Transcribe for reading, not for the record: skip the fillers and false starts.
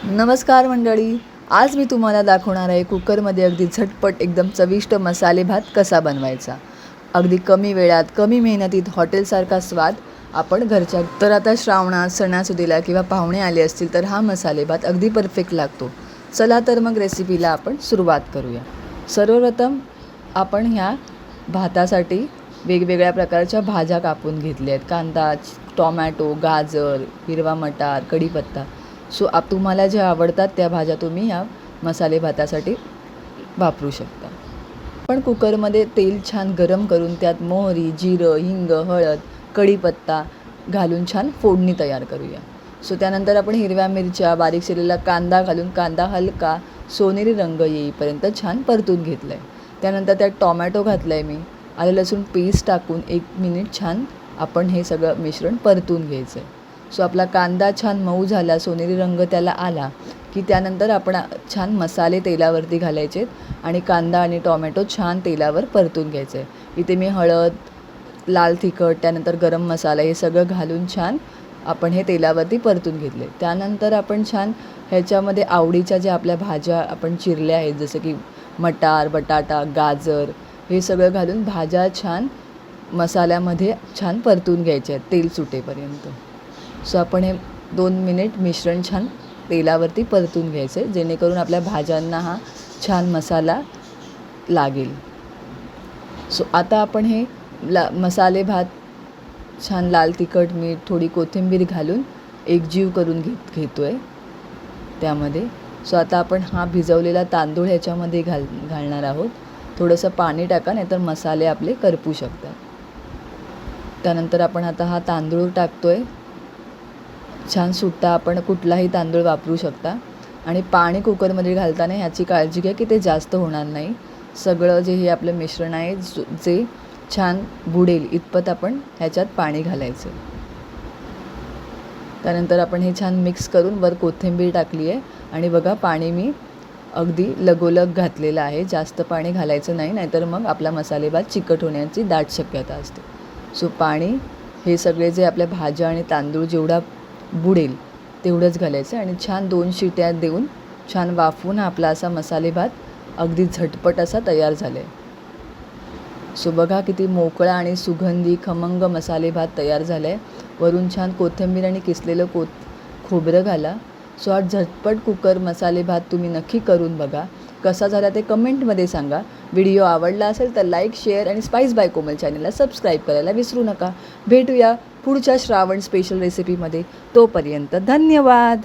नमस्कार मंडळी, आज मी तुम्हाला दाखवणार आहे कुकरमध्ये अगदी झटपट एकदम चविष्ट मसाले भात कसा बनवायचा. अगदी कमी वेळात कमी मेहनतीत हॉटेलसारखा स्वाद आपण घरच्या. तर आता श्रावणात सणासुदीला किंवा पाहुणे आले असतील तर हा मसाले भात अगदी परफेक्ट लागतो. चला तर मग रेसिपीला आपण सुरुवात करूया. सर्वप्रथम आपण ह्या भातासाठी वेगवेगळ्या प्रकारच्या भाज्या कापून घेतल्या आहेत. कांदा, टोमॅटो, गाजर, हिरवा मटार, कढीपत्ता. तुम्हाला ज्या आवडतात त्या भाज्या तुम्ही ह्या मसाले भातासाठी वापरू शकता. पण कुकरमध्ये तेल छान गरम करून त्यात मोहरी, जिरं, हिंग, हळद, कढीपत्ता घालून छान फोडणी तयार करूया. त्यानंतर आपण हिरव्या मिरच्या, बारीक चिरलेला कांदा घालून कांदा हलका सोनेरी रंग येईपर्यंत छान परतून घेतला आहे. त्यानंतर त्यात टोमॅटो घातला आहे मी. आलं लसूण पेस्ट टाकून 1 मिनिट छान आपण हे सगळं मिश्रण परतून घ्यायचं आहे. आपला कांदा छान मऊ झाला, सोनेरी रंग त्याला आला की त्यानंतर आपण छान मसाले तेलावरती घालायचे आणि कांदा आणि टोमॅटो छान तेलावर परतून घ्यायचे. इथे मी हळद, लाल तिखट, त्यानंतर गरम मसाला हे सगळं घालून छान आपण हे तेलावरती परतून घेतले. त्यानंतर आपण छान ह्याच्यामध्ये आवडीच्या ज्या आपल्या भाज्या आपण चिरल्या आहेत, जसं की मटार, बटाटा, गाजर हे सगळं घालून भाज्या छान मसाल्यामध्ये छान परतून घ्यायच्या आहेत तेल सुटेपर्यंत. आपण हे 2 मिनिट मिश्रण छान तेलावरती परतून घ्यायचे जेणेकरून आपल्या भाज्यांना हा छान मसाला लागेल. आता आपण हे मसाले भात छान लाल तिखट, मीठ, थोडी कोथिंबीर घालून एकजीव करून घेतो आहे त्यामध्ये. आता आपण हा भिजवलेला तांदूळ ह्याच्यामध्ये घालणार आहोत. थोडंसं पाणी टाका, नाहीतर मसाले आपले करपू शकतात. त्यानंतर आपण आता हा तांदूळ टाकतो आहे. छान सुट्टा आपण कुठलाही तांदूळ वापरू शकता. आणि पाणी कुकरमध्ये घालताना ह्याची काळजी घ्या की ते जास्त होणार नाही. सगळं जे हे आपलं मिश्रण आहे जे छान बुडेल इतपत आपण ह्याच्यात पाणी घालायचं. त्यानंतर आपण हे छान मिक्स करून वर कोथिंबीर टाकली आहे. आणि बघा, पाणी मी अगदी लगोलग घातलेलं आहे. जास्त पाणी घालायचं नाही, नाहीतर मग आपला मसाले भात चिकट होण्याची दाट शक्यता असते. पाणी हे सगळे जे आपल्या भाज्या आणि तांदूळ जेवढा बुडेल तेवढंच घालायचं आणि छान 2 शिट्या देऊन छान वाफवून आपला असा मसाले भात अगदी झटपट असा तयार झाला आहे. बघा किती मोकळा आणि सुगंधी खमंग मसाले भात तयार झाला आहे. वरून छान कोथिंबीर आणि किसलेलं खोबरं घाला. हा झटपट कुकर मसाले भात तुम्ही नक्की करून बघा. कसा झाला ते कमेंटमध्ये सांगा. व्हिडिओ आवडला असेल तर लाईक, शेअर आणि स्पाइस बाय कोमल चॅनलला सबस्क्राईब करायला विसरू नका. भेटूया पुढच्या श्रावण स्पेशल रेसिपीमध्ये. तोपर्यंत धन्यवाद.